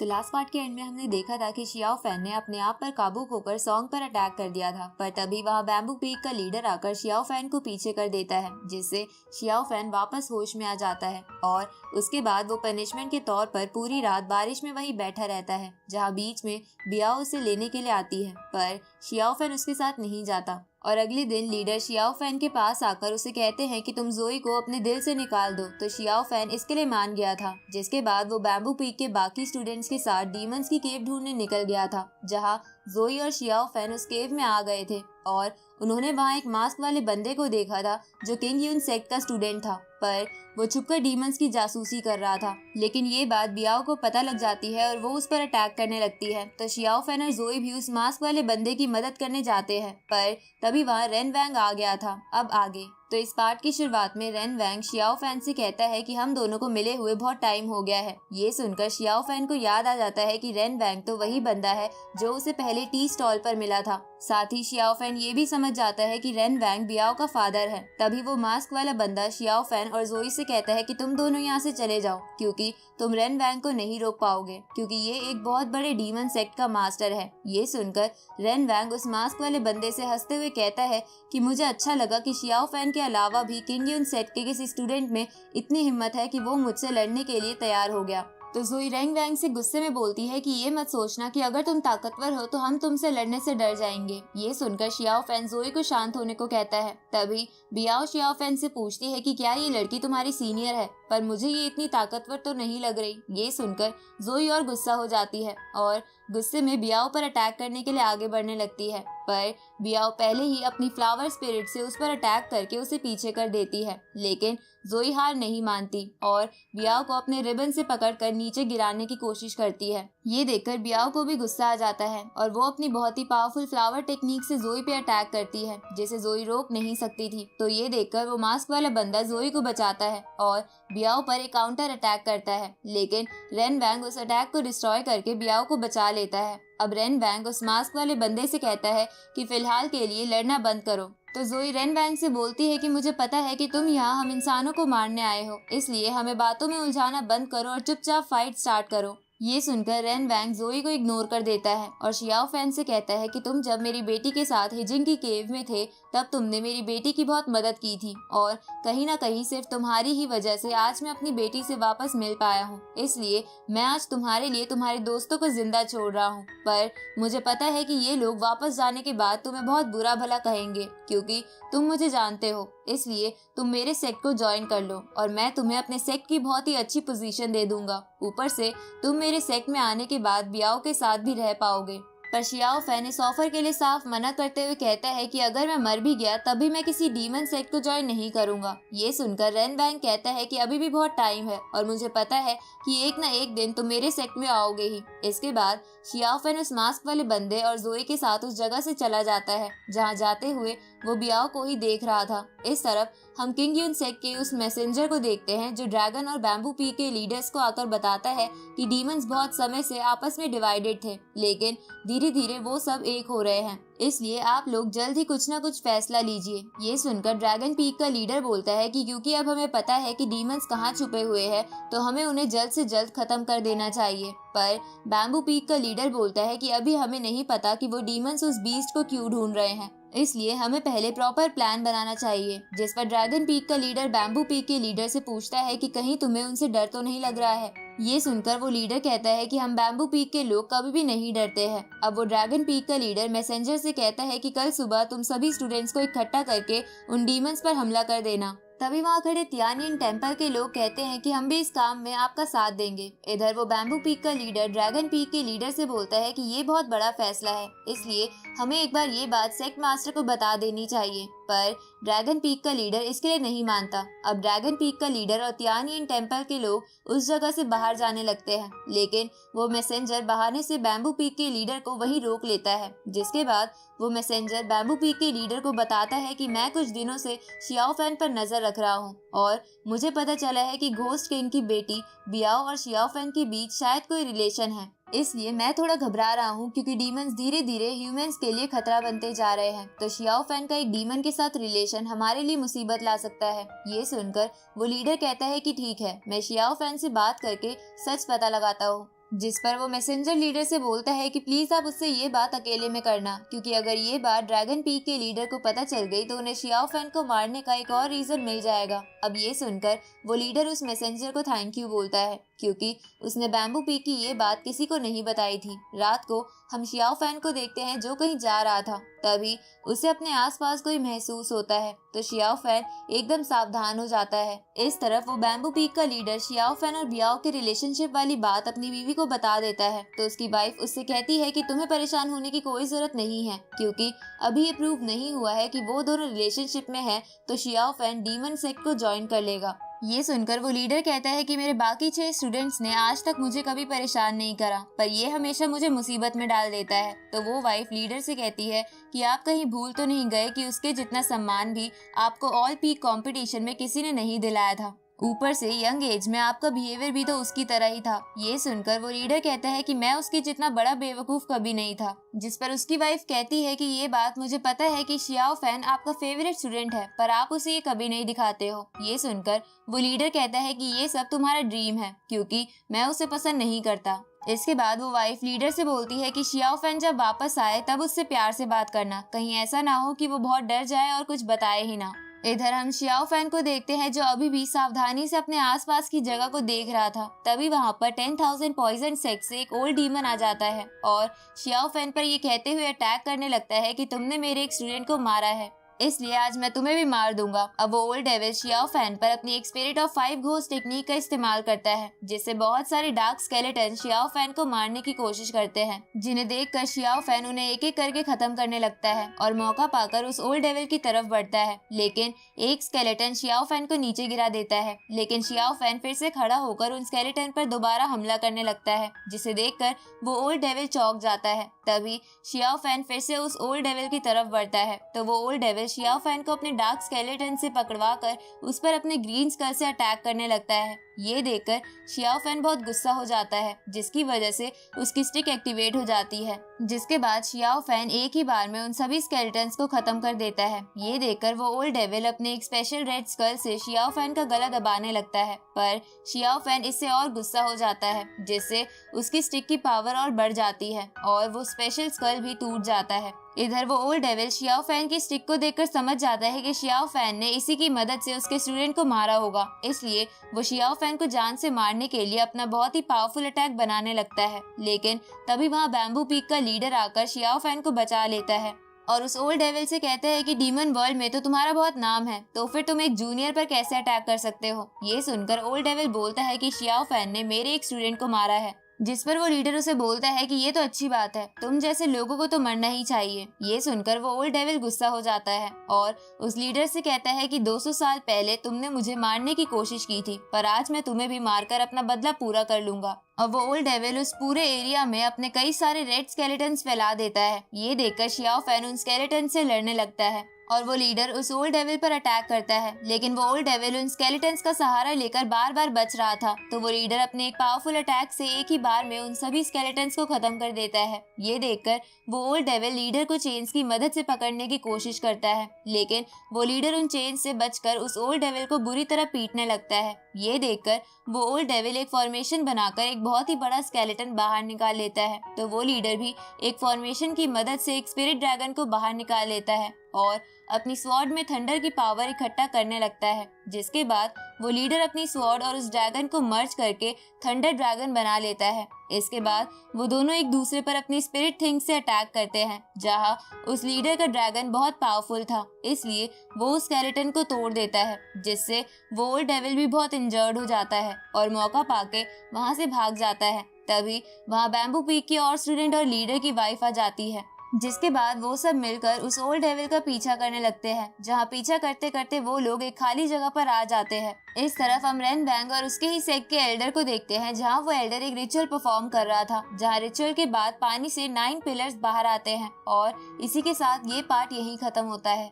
तो last part के and में हमने देखा था कि शियाओ फैन ने अपने आप पर काबू खोकर सॉन्ग पर अटैक कर दिया था, पर तभी वहाँ बैम्बू पीक का लीडर आकर शियाओ फैन को पीछे कर देता है, जिससे शियाओ फैन वापस होश में आ जाता है और उसके बाद वो पनिशमेंट के तौर पर पूरी रात बारिश में वहीं बैठा रहता है, जहाँ बीच में बियाओ उसे लेने के लिए आती है, पर शियाओ फैन उसके साथ नहीं जाता। और अगले दिन लीडर शियाओ फैन के पास आकर उसे कहते हैं कि तुम जोई को अपने दिल से निकाल दो, तो शियाओ फैन इसके लिए मान गया था, जिसके बाद वो बैम्बू पीक के बाकी स्टूडेंट्स के साथ डीमंस की केव ढूंढने निकल गया था, जहाँ जोई और शियाओ फैन उस केव में आ गए थे और उन्होंने वहाँ एक मास्क वाले बंदे को देखा था जो किंग यून सेक्ट का स्टूडेंट था, पर वो छुपकर डीमंस की जासूसी कर रहा था। लेकिन ये बात बियाओ को पता लग जाती है और वो उस पर अटैक करने लगती है, तो शियाओ फैन और जोई भी उस मास्क वाले बंदे की मदद करने जाते हैं, पर तभी वहाँ रेन वैंग आ गया था। अब आगे तो इस पार्ट की शुरुआत में रेन वैंग शियाओ फैन से कहता है कि हम दोनों को मिले हुए बहुत टाइम हो गया है। ये सुनकर शियाओ फैन को याद आ जाता है कि रेन वैंग तो वही बंदा है जो उसे पहले टी स्टॉल पर मिला था। साथ ही शियाओ फैन ये भी समझ जाता है कि रेन वैंग बियाओ का फादर है। तभी वो मास्क वाला बंदा शियाओ फैन और जोई से कहता है कि तुम दोनों यहाँ से चले जाओ, क्योंकि तुम रेन वैंग को नहीं रोक पाओगे, क्योंकि ये एक बहुत बड़े डीमन सेक्ट का मास्टर है। ये सुनकर रेन वैंग उस मास्क वाले बंदे से हंसते हुए कहता है कि मुझे अच्छा लगा कि शियाओ फैन के अलावा भी किंग यून सेक्ट के किसी स्टूडेंट में इतनी हिम्मत है कि वो मुझसे लड़ने के लिए तैयार हो गया। तो जोई रेन वैंग से गुस्से में बोलती है कि ये मत सोचना कि अगर तुम ताकतवर हो तो हम तुमसे लड़ने से डर जाएंगे। ये सुनकर शियाओ फैन जोई को शांत होने को कहता है। तभी बियाओ शियाओ फैन से पूछती है कि क्या ये लड़की तुम्हारी सीनियर है, पर मुझे ये इतनी ताकतवर तो नहीं लग रही। ये सुनकर जोई और गुस्सा हो जाती है और गुस्से में बियाओ पर अटैक करने के लिए आगे बढ़ने लगती है, पर बियाओ पहले ही अपनी फ्लावर स्पिरिट से उस पर अटैक करके उसे पीछे कर देती है। लेकिन जोई हार नहीं मानती और बियाओ को अपने रिबन से पकड़कर नीचे गिराने की कोशिश करती है। ये देखकर बियाओ को भी गुस्सा आ जाता है और वो अपनी बहुत ही पावरफुल फ्लावर टेक्निक से जोई पे अटैक करती है, जिसे जोई रोक नहीं सकती थी। तो ये देखकर वो मास्क वाला बंदा जोई को बचाता है और बियाओ पर एक काउंटर अटैक करता है, लेकिन रेन वैंग उस अटैक को डिस्ट्रॉय करके बियाओ को बचा लेता है। अब रेन वैंग उस मास्क वाले बंदे से कहता है कि फिलहाल के लिए लड़ना बंद करो। तो जोई रेन वैंग से बोलती है कि मुझे पता है कि तुम यहाँ हम इंसानों को मारने आए हो, इसलिए हमें बातों में उलझाना बंद करो और चुपचाप फाइट स्टार्ट करो। ये सुनकर रेन वैंग जोई को इग्नोर कर देता है और शियाओ फैन से कहता है कि तुम जब मेरी बेटी के साथ हिजिंग की केव में थे तब तुमने मेरी बेटी की बहुत मदद की थी और कहीं ना कहीं सिर्फ तुम्हारी ही वजह से आज मैं अपनी बेटी से वापस मिल पाया हूँ, इसलिए मैं आज तुम्हारे लिए तुम्हारे दोस्तों को जिंदा छोड़ रहा हूँ। पर मुझे पता है कि ये लोग वापस जाने के बाद तुम्हें बहुत बुरा भला कहेंगे, क्योंकि तुम मुझे जानते हो, इसलिए तुम मेरे सेक्ट को ज्वाइन कर लो और मैं तुम्हें अपने सेक्ट की बहुत ही अच्छी पोजीशन दे दूंगा। ऊपर से तुम मेरे सेक्ट में आने के बाद बियाओ के साथ भी रह पाओगे। पर शियाओ फैन इस ऑफर के लिए साफ मना करते हुए कहता है कि अगर मैं मर भी गया तभी मैं किसी डीमन सेक्ट को ज्वाइन नहीं करूंगा। ये सुनकर रेन वैंग कहता है कि अभी भी बहुत टाइम है और मुझे पता है कि एक न एक दिन तुम मेरे सेक्ट में आओगे ही। इसके बाद शियाओ फैन उस मास्क वाले बंदे और जोई के साथ उस जगह से चला जाता है जहाँ जाते हुए वो बियाओ को ही देख रहा था। इस तरफ हम किंग यून सेक्ट के उस मैसेंजर को देखते हैं जो ड्रैगन और बैम्बू पी के लीडर्स को आकर बताता है कि डीमंस बहुत समय से आपस में डिवाइडेड थे, लेकिन धीरे धीरे वो सब एक हो रहे हैं, इसलिए आप लोग जल्द ही कुछ न कुछ फैसला लीजिए। ये सुनकर ड्रैगन पीक का लीडर बोलता है कि क्योंकि अब हमें पता है कि डीमंस कहाँ छुपे हुए हैं तो हमें उन्हें जल्द से जल्द खत्म कर देना चाहिए। पर बैम्बू पीक का लीडर बोलता है कि अभी हमें नहीं पता कि वो डीमंस उस बीस्ट को क्यों ढूंढ रहे हैं, इसलिए हमें पहले प्रॉपर प्लान बनाना चाहिए। जिस पर ड्रैगन पीक का लीडर बैम्बू पीक के लीडर से पूछता है कि कहीं तुम्हें उनसे डर तो नहीं लग रहा है। ये सुनकर वो लीडर कहता है कि हम बैम्बू पीक के लोग कभी भी नहीं डरते हैं। अब वो ड्रैगन पीक का लीडर मैसेंजर से कहता है कि कल सुबह तुम सभी स्टूडेंट्स को इकट्ठा करके उन डीमंस पर हमला कर देना। तभी वहाँ खड़े तियानियन टेम्पल के लोग कहते हैं कि हम भी इस काम में आपका साथ देंगे। इधर वो बैम्बू पीक का लीडर ड्रैगन पीक के लीडर से बोलता है कि ये बहुत बड़ा फैसला है, इसलिए हमें एक बार ये बात सेक्ट मास्टर को बता देनी चाहिए। पर ड्रैगन पीक का लीडर इसके लिए नहीं मानता। अब ड्रैगन पीक का लीडर और तियानियन टेम्पल के लोग उस जगह से बाहर जाने लगते हैं, लेकिन वो मैसेंजर बहाने से बैम्बू पीक के लीडर को वहीं रोक लेता है। जिसके बाद वो मैसेंजर बैम्बू पीक के लीडर को बताता है कि मैं कुछ दिनों से शियाओ फैन पर नजर रख रहा हूँ और मुझे पता चला है कि घोस्ट किंग की बेटी बियाओ और शियाओ फैन के बीच शायद कोई रिलेशन है, इसलिए मैं थोड़ा घबरा रहा हूँ क्योंकि डीमंस धीरे धीरे ह्यूमंस के लिए खतरा बनते जा रहे हैं। तो शियाओ फैन का एक डीमन के साथ रिलेशन हमारे लिए मुसीबत ला सकता है। ये सुनकर वो लीडर कहता है कि ठीक है, मैं शियाओ फैन से बात करके सच पता लगाता हूँ। जिस पर वो मैसेंजर लीडर से बोलता है कि प्लीज आप उससे ये बात अकेले में करना, क्योंकि अगर ये बात ड्रैगन पीक के लीडर को पता चल गई तो उन्हें शियाओ फैन को मारने का एक और रीजन मिल जाएगा। अब ये सुनकर वो लीडर उस मैसेंजर को थैंक यू बोलता है, क्योंकि उसने बैम्बू पीक की ये बात किसी को नहीं बताई थी। रात को हम शियाओ फैन को देखते हैं जो कहीं जा रहा था, तभी उसे अपने आसपास कोई महसूस होता है तो शियाओ फैन एकदम सावधान हो जाता है। इस तरफ वो बैम्बू पीक का लीडर शियाओ फैन और बियाओ के रिलेशनशिप वाली बात अपनी बीवी को बता देता है तो उसकी वाइफ उससे कहती है कि तुम्हें परेशान होने की कोई जरूरत नहीं है, क्योंकि अभी ये प्रूव नहीं हुआ है कि वो दोनों रिलेशनशिप में है तो शियाओ फैन डीमन सेक्ट को ज्वाइन कर लेगा। ये सुनकर वो लीडर कहता है कि मेरे बाकी 6 स्टूडेंट्स ने आज तक मुझे कभी परेशान नहीं करा, पर ये हमेशा मुझे मुसीबत में डाल देता है। तो वो वाइफ लीडर से कहती है कि आप कहीं भूल तो नहीं गए कि उसके जितना सम्मान भी आपको ऑल पीक कंपटीशन में किसी ने नहीं दिलाया था। ऊपर से यंग एज में आपका बिहेवियर भी तो उसकी तरह ही था। ये सुनकर वो लीडर कहता है कि मैं उसकी जितना बड़ा बेवकूफ कभी नहीं था। जिस पर उसकी वाइफ कहती है कि ये बात मुझे पता है कि शियाओ फैन आपका फेवरेट स्टूडेंट है, पर आप उसे ये कभी नहीं दिखाते हो। ये सुनकर वो लीडर कहता है कि ये सब तुम्हारा ड्रीम है, क्योंकि मैं उसे पसंद नहीं करता। इसके बाद वो वाइफ लीडर से बोलती है कि शियाओ फैन जब वापस आए तब उससे प्यार से बात करना, कहीं ऐसा ना हो कि वो बहुत डर जाए और कुछ बताए ही ना। इधर हम शियाओ फैन को देखते हैं जो अभी भी सावधानी से अपने आसपास की जगह को देख रहा था। तभी वहाँ पर 10,000 पॉइजन सेक्ट से एक ओल्ड डीमन आ जाता है और शियाओ फैन पर ये कहते हुए अटैक करने लगता है कि तुमने मेरे एक स्टूडेंट को मारा है, इसलिए आज मैं तुम्हें भी मार दूंगा। अब वो ओल्ड डेविल शियाओ फैन पर अपनी एक स्पिरिट ऑफ 5 घोस्ट टेक्निक का इस्तेमाल करता है, जिससे बहुत सारे डार्क स्केलेटन शियाओ फैन को मारने की कोशिश करते हैं, जिन्हें देखकर शियाओ फैन उन्हें एक एक करके खत्म करने लगता है और मौका पाकर उस ओल्ड डेविल की तरफ बढ़ता है। लेकिन एक स्केलेटन शियाओ फैन को नीचे गिरा देता है, लेकिन शियाओ फैन फिर से खड़ा होकर उन स्केलेटन पर दोबारा हमला करने लगता है, जिसे देखकर वो ओल्ड डेविल चौंक जाता है। तभी शियाओ फैन फिर से उस ओल्ड डेविल की तरफ बढ़ता है तो वो ओल्ड डेविल शियाओ फैन को अपने डार्क स्केलेटन से पकड़वाकर उस पर अपने ग्रीन स्कल से अटैक करने लगता है। ये देखकर शियाओ फैन बहुत गुस्सा हो जाता है, जिसकी वजह से उसकी स्टिक एक्टिवेट हो जाती है, जिसके बाद शियाओ फैन एक ही बार में उन सभी स्केलेटन्स को खत्म कर देता है। ये देखकर वो ओल्ड डेविल अपने एक स्पेशल रेड स्कल से शियाओ फैन का गला दबाने लगता है, पर शियाओ फैन इससे और गुस्सा हो जाता है, जिससे उसकी स्टिक की पावर और बढ़ जाती है और वो स्पेशल स्कल भी टूट जाता है। इधर वो ओल्ड डेविल शियाओ फैन की स्टिक को देखकर समझ जाता है कि शियाओ फैन ने इसी की मदद से उसके स्टूडेंट को मारा होगा, इसलिए वो शियाओ फैन को जान से मारने के लिए अपना बहुत ही पावरफुल अटैक बनाने लगता है। लेकिन तभी वहाँ बैम्बू पीक का लीडर आकर शियाओ फैन को बचा लेता है और उस ओल्ड डेविल से कहता है कि डीमन वर्ल्ड में तो तुम्हारा बहुत नाम है, तो फिर तुम एक जूनियर पर कैसे अटैक कर सकते हो। ये सुनकर ओल्ड डेविल बोलता है कि शियाओ फैन ने मेरे एक स्टूडेंट को मारा है, जिस पर वो लीडर उसे बोलता है कि ये तो अच्छी बात है, तुम जैसे लोगों को तो मरना ही चाहिए। ये सुनकर वो ओल्ड डेविल गुस्सा हो जाता है और उस लीडर से कहता है कि 200 साल पहले तुमने मुझे मारने की कोशिश की थी, पर आज मैं तुम्हें भी मारकर अपना बदला पूरा कर लूंगा। और वो ओल्ड डेविल उस पूरे एरिया में अपने कई सारे रेड स्केलेटन्स फैला देता है। ये देखकर शियाओ फैन उन स्केलेटन से लड़ने लगता है और वो लीडर उस ओल्ड डेविल पर अटैक करता है, लेकिन वो ओल्ड डेविल उन स्केलेटन्स का सहारा लेकर बार बार बच रहा था, तो वो लीडर अपने एक पावरफुल अटैक से एक ही बार में उन सभी स्केलेटन्स को खत्म कर देता है। ये देखकर वो ओल्ड डेविल लीडर को चेन्स की मदद से पकड़ने की कोशिश करता है, लेकिन वो लीडर उन चेन्स से बचकर उस ओल्ड डेविल को बुरी तरह पीटने लगता है। ये देखकर वो ओल्ड डेविल एक फॉर्मेशन बनाकर एक बहुत ही बड़ा स्केलेटन बाहर निकाल लेता है, तो वो लीडर भी एक फॉर्मेशन की मदद से एक स्पिरिट ड्रैगन को बाहर निकाल लेता है और अपनी स्वॉर्ड में थंडर की पावर इकट्ठा करने लगता है, जिसके बाद वो लीडर अपनी स्वॉर्ड और उस ड्रैगन को मर्ज करके थंडर ड्रैगन बना लेता है। इसके बाद वो दोनों एक दूसरे पर अपनी स्पिरिट थिंग्स से अटैक करते हैं, जहां उस लीडर का ड्रैगन बहुत पावरफुल था, इसलिए वो उस स्केलेटन को तोड़ देता है, जिससे वो ओल्ड डेविल भी बहुत इंजर्ड हो जाता है और मौका पाके वहां से भाग जाता है। तभी वहां बैम्बू पीक की और स्टूडेंट और लीडर की वाइफ आ जाती है, जिसके बाद वो सब मिलकर उस ओल्ड डेविल का पीछा करने लगते हैं, जहाँ पीछा करते करते वो लोग एक खाली जगह पर आ जाते हैं। इस तरफ हम रेन बैंग और उसके ही सेक्ट के एल्डर को देखते हैं, जहाँ वो एल्डर एक रिचुअल परफॉर्म कर रहा था, जहाँ रिचुअल के बाद पानी से 9 पिलर्स बाहर आते हैं और इसी के साथ ये पार्ट यहीं खत्म होता है।